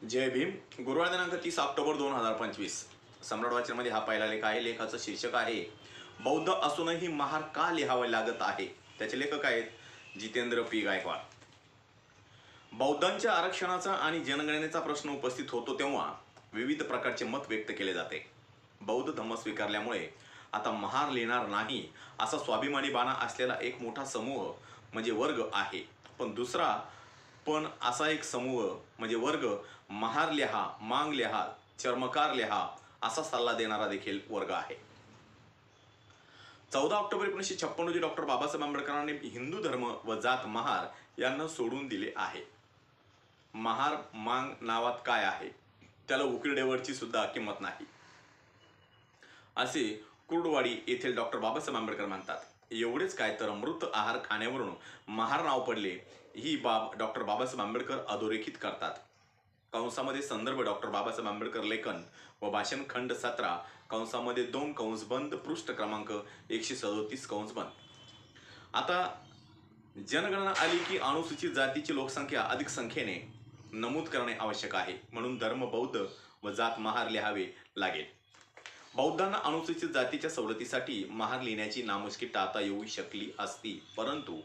जय भीम. गुरुवार दिनांक 30 ऑक्टोबर 2025. सम्राट वाचनमध्ये हा पहिला लेख आहे. लेखाचं शीर्षक आहे बौद्ध असूनही महार का लिहावे लागत आहे. त्याचे लेखक आहेत जितेंद्र पी गायकवाड. बौद्धांच्या आरक्षणाचा आणि जनगणनेचा प्रश्न उपस्थित होतो तेव्हा विविध प्रकारचे मत व्यक्त केले जाते. बौद्ध धम्म स्वीकारल्यामुळे आता महार लिहिणार नाही असा स्वाभिमानी बाणा असलेला एक मोठा समूह म्हणजे वर्ग आहे. पण दुसरा पण असा एक समूह म्हणजे वर्ग महार लिहा, मांग लिहा, चर्मकार लिहा असा सल्ला देणारा देखील वर्ग आहे. 14 ऑक्टोबर 1956 रोजी डॉक्टर बाबासाहेब आंबेडकरांनी हिंदू धर्म व जात महार यांना सोडून दिले आहे. महार मांग नावात काय आहे, त्याला उकिरड्यावरची सुद्धा किंमत नाही असे कुर्डवाडी येथील डॉक्टर बाबासाहेब आंबेडकर म्हणतात. एवढेच काय तर मृत आहार खाण्यावरून महार नाव पडले ही बाब डॉक्टर बाबासाहेब आंबेडकर अधोरेखित करतात. कंसामध्ये संदर्भ डॉक्टर बाबासाहेब आंबेडकर लेखन व भाषण खंड 17 कंसामध्ये 2 कंस बंद पृष्ठ क्रमांक 137 कंस बंद. आता जनगणना आली की अनुसूचित जातीची लोकसंख्या अधिक संख्येने नमूद करणे आवश्यक आहे. म्हणून धर्म बौद्ध व जात महार लिहावे लागेल. बौद्धांना अनुसूचित जातीच्या सवलतीसाठी महार लिहिण्याची नामुष्की टाळता येऊ शकली असती, परंतु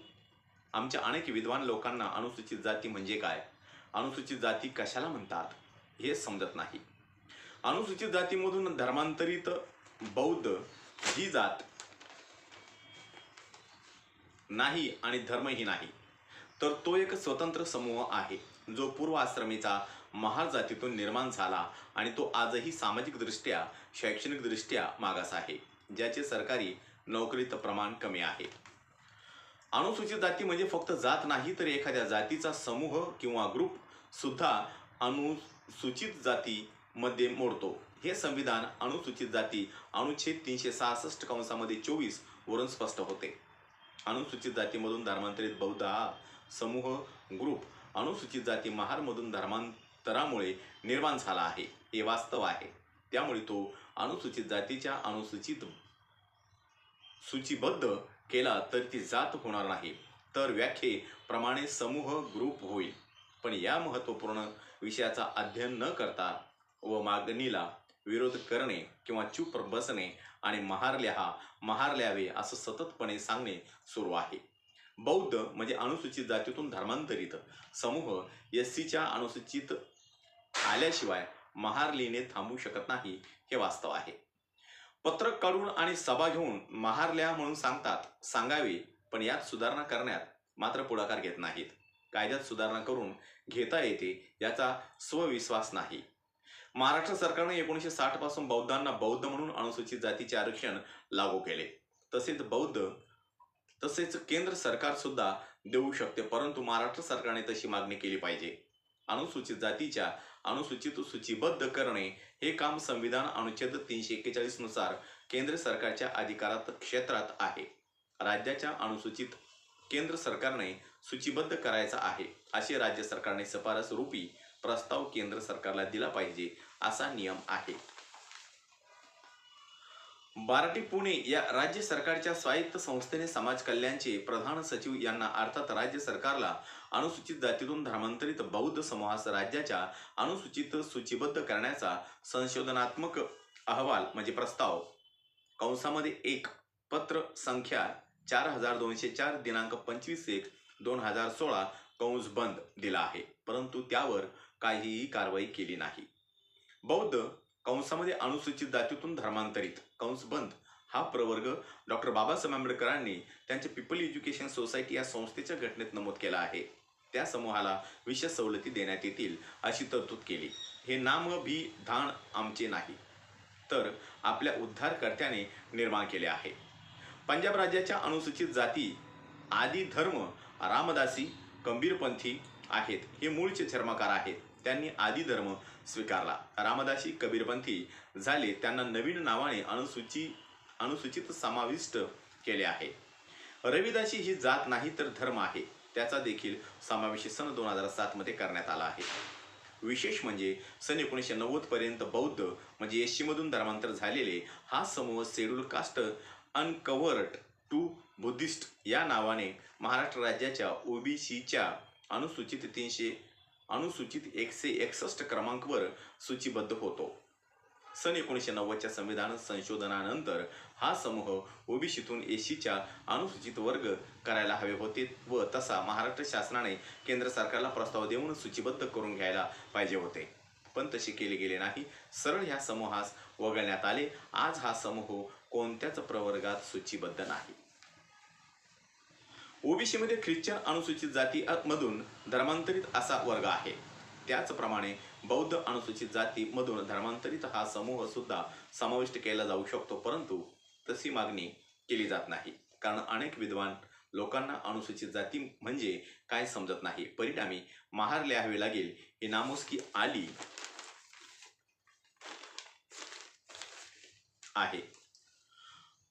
आमच्या अनेक विद्वान लोकांना अनुसूचित जाती म्हणजे काय, अनुसूचित जाती कशाला म्हणतात हे समजत नाही. अनुसूचित जातीमधून धर्मांतरित बौद्ध ही जात नाही आणि धर्मही नाही, तर तो एक स्वतंत्र समूह आहे जो पूर्व आश्रमीचा महार जातीतून निर्माण झाला आणि तो आजही सामाजिकदृष्ट्या शैक्षणिकदृष्ट्या मागास आहे, ज्याचे सरकारी नोकरीत प्रमाण कमी आहे. अनुसूचित जाती म्हणजे फक्त जात नाही तर एखाद्या जातीचा समूह किंवा ग्रुप सुद्धा अनुसूचित जाती मध्ये मोडतो. हे संविधान अनुसूचित जाती अनुच्छेद 366 कंसामध्ये 24 वरून स्पष्ट होते. अनुसूचित जातीमधून धर्मांतरित बौद्ध हा समूह ग्रुप अनुसूचित जाती महारमधून धर्मांतरामुळे निर्माण झाला आहे हे वास्तव आहे. त्यामुळे तो अनुसूचित जातीच्या अनुसूचित सूचीबद्ध केला तर ती जात होणार नाही, तर व्याख्येप्रमाणे समूह ग्रुप होईल. पण या महत्त्वपूर्ण विषयाचा अध्ययन न करता व मागणीला विरोध करणे किंवा चूप बसणे आणि महार लिहा, महार लिहावे असं सततपणे सांगणे सुरू आहे. बौद्ध म्हणजे अनुसूचित जातीतून धर्मांतरित समूह एससीच्या अनुसूचित आल्याशिवाय महार लिहिणे थांबू शकत नाही हे वास्तव आहे. पत्रक काढून आणि सभा घेऊन महार लिहा म्हणून सांगावे, पण यात सुधारणा करण्यात मात्र पुढाकार घेत नाहीत. कायद्यात सुधारणा करून घेता येते याचा स्वविश्वास नाही. महाराष्ट्र सरकारने 1960 पासून बौद्धांना बौद्ध म्हणून अनुसूचित जातीचे आरक्षण लागू केले. तसेच केंद्र सरकार सुद्धा देऊ शकते, परंतु महाराष्ट्र सरकारने तशी मागणी केली पाहिजे. अनुसूचित जातीच्या अनुसूचित सूचीबद्ध करणे हे काम संविधान अनुच्छेद 341 नुसार केंद्र सरकारच्या अधिकारात क्षेत्रात आहे. राज्याच्या अनुसूचित केंद्र सरकारने सूचीबद्ध करायचा आहे असे राज्य सरकारने शिफारस रूपी प्रस्ताव केंद्र सरकारला दिला पाहिजे असा नियम आहे. बार्टी पुणे या राज्य सरकारच्या स्वायत्त संस्थेने समाज कल्याणचे प्रधान सचिव यांना अर्थात राज्य सरकारला अनुसूचित जातीतून धर्मांतरित बौद्ध समूहास राज्याच्या अनुसूचित सूचीबद्ध करण्याचा संशोधनात्मक अहवाल म्हणजे प्रस्ताव कंसामध्ये 1 पत्र संख्या 4204 दिनांक 25/1/2016 कंस बंद दिला आहे, परंतु त्यावर काहीही कारवाई केली नाही. बौद्ध कंसामध्ये अनुसूचित जातीतून धर्मांतरित कंस बंद हा प्रवर्ग डॉक्टर बाबासाहेब आंबेडकरांनी त्यांच्या पीपल एज्युकेशन सोसायटी या संस्थेच्या घटनेत नमूद केला आहे. त्या समूहाला विशेष सवलती देण्यात येतील अशी तरतूद केली. हे नामभिधान आमचे नाही, तर आपल्या उद्धारकर्त्याने निर्माण केले आहे. पंजाब राज्याच्या अनुसूचित जाती आदी धर्म रामदासी कबीरपंथी आहेत. हे मूळचे चर्मकार आहेत. त्यांनी आदी धर्म स्वीकारला. रामदासी कबीरपंथी झाले. त्यांना नवीन नावाने अनुसूचित समाविष्ट केले आहे. रविदासी ही जात नाही तर धर्म आहे. त्याचा देखील समावेश सन 2007 मध्ये करण्यात आला आहे. विशेष म्हणजे सन 1990 पर्यंत बौद्ध म्हणजे एससी मधून धर्मांतर झालेले हा समूह शेड्यूल कास्ट अनकव्हर्ट टू बुद्धिस्ट या नावाने महाराष्ट्र राज्याच्या ओबीसीच्या अनुसूचित अनुसूचित 161 क्रमांकवर सूचीबद्ध होतो. सन 1990च्या संविधान संशोधनानंतर हा समूह ओबीसीतून एससीच्या अनुसूचित वर्ग करायला हवे होते व तसा महाराष्ट्र शासनाने केंद्र सरकारला प्रस्ताव देऊन सूचीबद्ध करून घ्यायला पाहिजे होते, पण तसे केले गेले नाही. सरळ ह्या समूहास वगळण्यात आले. आज हा समूह कोणत्याच प्रवर्गात सूचीबद्ध नाही. ओबीसी मध्ये ख्रिश्चन अनुसूचित जाती मधून धर्मांतरित असा वर्ग आहे. त्याचप्रमाणे बौद्ध अनुसूचित जाती मधून धर्मांतरित हा समूह सुद्धा समाविष्ट केला जाऊ शकतो, परंतु तशी मागणी केली जात नाही. कारण अनेक विद्वान लोकांना अनुसूचित जाती म्हणजे काय समजत नाही. परिणामी महार लिहावे लागेल ही नामुष्की आली आहे.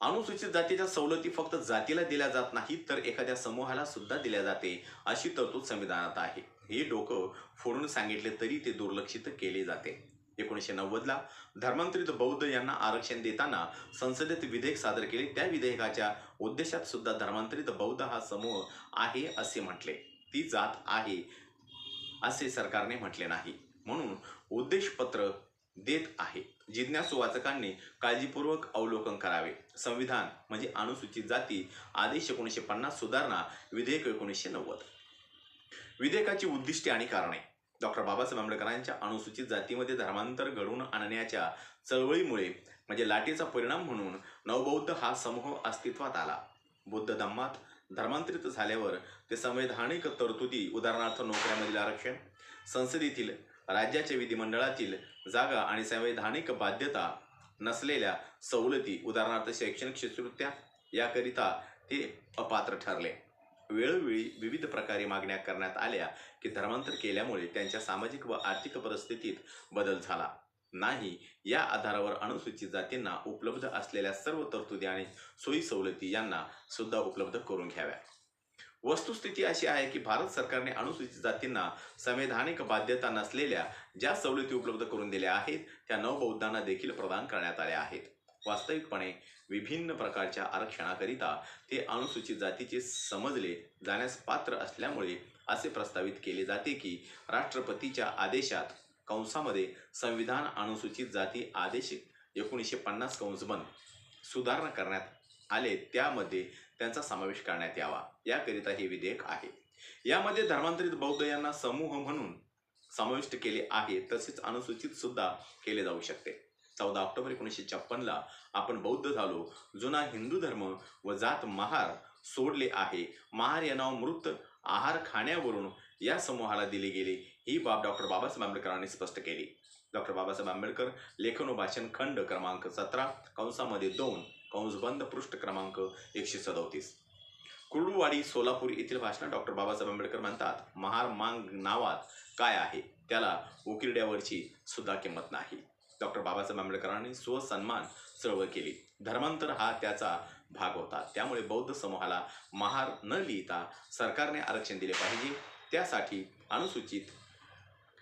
अनुसूचित जातीच्या सवलती फक्त जातीला दिल्या जात नाही तर एखाद्या समूहाला सुद्धा दिल्या जाते अशी तरतूद संविधानात आहे. हे डोकं फोडून सांगितले तरी ते दुर्लक्षित केले जाते. 1990ला धर्मांतरित बौद्ध यांना आरक्षण देताना संसदेत विधेयक सादर केले. त्या विधेयकाच्या उद्देशात सुद्धा धर्मांतरित बौद्ध हा समूह आहे असे म्हटले. ती जात आहे असे सरकारने म्हटले नाही, म्हणून उद्देशपत्र देत आहे. जिज्ञासू वाचकांनी काळजीपूर्वक अवलोकन करावे. संविधान म्हणजे अनुसूचित जाती आदेश 1950 सुधारणा विधेयक 1990. विधेयकाची उद्दिष्टे आणि कारणे. डॉक्टर बाबासाहेब आंबेडकरांच्या अनुसूचित जातीमध्ये धर्मांतर घडवून आणण्याच्या चळवळीमुळे म्हणजे लाटेचा परिणाम म्हणून नवबौद्ध हा समूह अस्तित्वात आला. बौद्ध धम्मात धर्मांतरित झाल्यावर ते संवैधानिक तरतुदी उदाहरणार्थ नोकऱ्यामधील आरक्षण, संसदेतील राज्याच्या विधिमंडळातील जागा आणि संवैधानिक बाध्यता नसलेल्या सवलती उदाहरणार्थ शैक्षणिक शिष्यवृत्त्या याकरिता ते अपात्र ठरले. वेळोवेळी विविध प्रकारे मागण्या करण्यात आल्या की धर्मांतर केल्यामुळे त्यांच्या सामाजिक व आर्थिक परिस्थितीत बदल झाला नाही. या आधारावर अनुसूचित जातींना उपलब्ध असलेल्या सर्व तरतुदी आणि सोयी सवलती यांना सुद्धा उपलब्ध करून घ्याव्या. वस्तुस्थिती अशी आहे की भारत सरकारने अनुसूचित जातींना संवैधानिक बाध्यता नसलेल्या ज्या सवलती उपलब्ध करून दिल्या आहेत त्या नवबौद्धांना देखील प्रदान करण्यात आल्या आहेत. वास्तविकपणे विभिन्न प्रकारच्या आरक्षणाकरिता ते अनुसूचित जातीचे समजले जाण्यास पात्र असल्यामुळे असे प्रस्तावित केले जाते की राष्ट्रपतीच्या आदेशात कंसामध्ये संविधान अनुसूचित जाती आदेश 1950 कंसबंद सुधारणा करण्यात आले त्यामध्ये त्यांचा समावेश करण्यात यावा याकरिता हे विधेयक आहे. यामध्ये धर्मांतरित बौद्ध यांना समूह म्हणून समाविष्ट केले आहे, तसेच अनुसूचित सुद्धा केले जाऊ शकते. 14 ऑक्टोबर 1956ला आपण बौद्ध झालो. जुना हिंदू धर्म व जात महार सोडले आहे. महार या नाव मृत आहार खाण्यावरून या समूहाला दिले गेले. ही बाब डॉक्टर बाबासाहेब आंबेडकरांनी स्पष्ट केली. डॉक्टर बाबासाहेब आंबेडकर लेखन व भाषण खंड क्रमांक 17 कंसामध्ये 2 कंसबंद पृष्ठ क्रमांक 137. कुर्डुवाडी सोलापूर येथील भाषणात डॉक्टर बाबासाहेब आंबेडकर म्हणतात, महार मांग नावात काय आहे, त्याला उकिरड्यावरची सुद्धा किंमत नाही. डॉक्टर बाबासाहेब आंबेडकरांनी स्वसन्मान चळवळ केली. धर्मांतर हा त्याचा भाग होता. त्यामुळे बौद्ध समूहाला महार न लिहिता सरकारने आरक्षण दिले पाहिजे. त्यासाठी अनुसूचित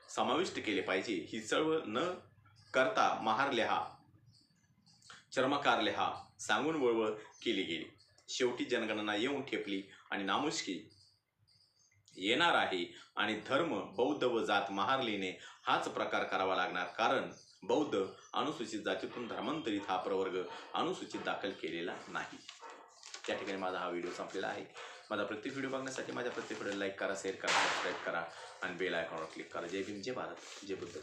समाविष्ट केले पाहिजे. ही चळवळ न करता महार लिहा, चर्मकार लिहा सांगून वळवळ केली गेली. शेवटी जनगणना येऊन ठेपली आणि नामुष्की येणार आहे आणि धर्म बौद्ध व जात महार लिहिणे हाच प्रकार करावा लागणार, कारण बौद्ध अनुसूचित जातीतून धर्मांतरित हा प्रवर्ग अनुसूचित दाखल केलेला नाही. त्या ठिकाणी माझा हा व्हिडिओ संपलेला आहे. माझा प्रत्येक व्हिडिओ बघण्यासाठी माझ्या प्रत्येक व्हिडिओ लाईक करा, शेअर करा, सबस्क्राईब करा आणि बेल आयकॉनवर क्लिक करा. जय भीम, जय भारत, जय बुद्ध.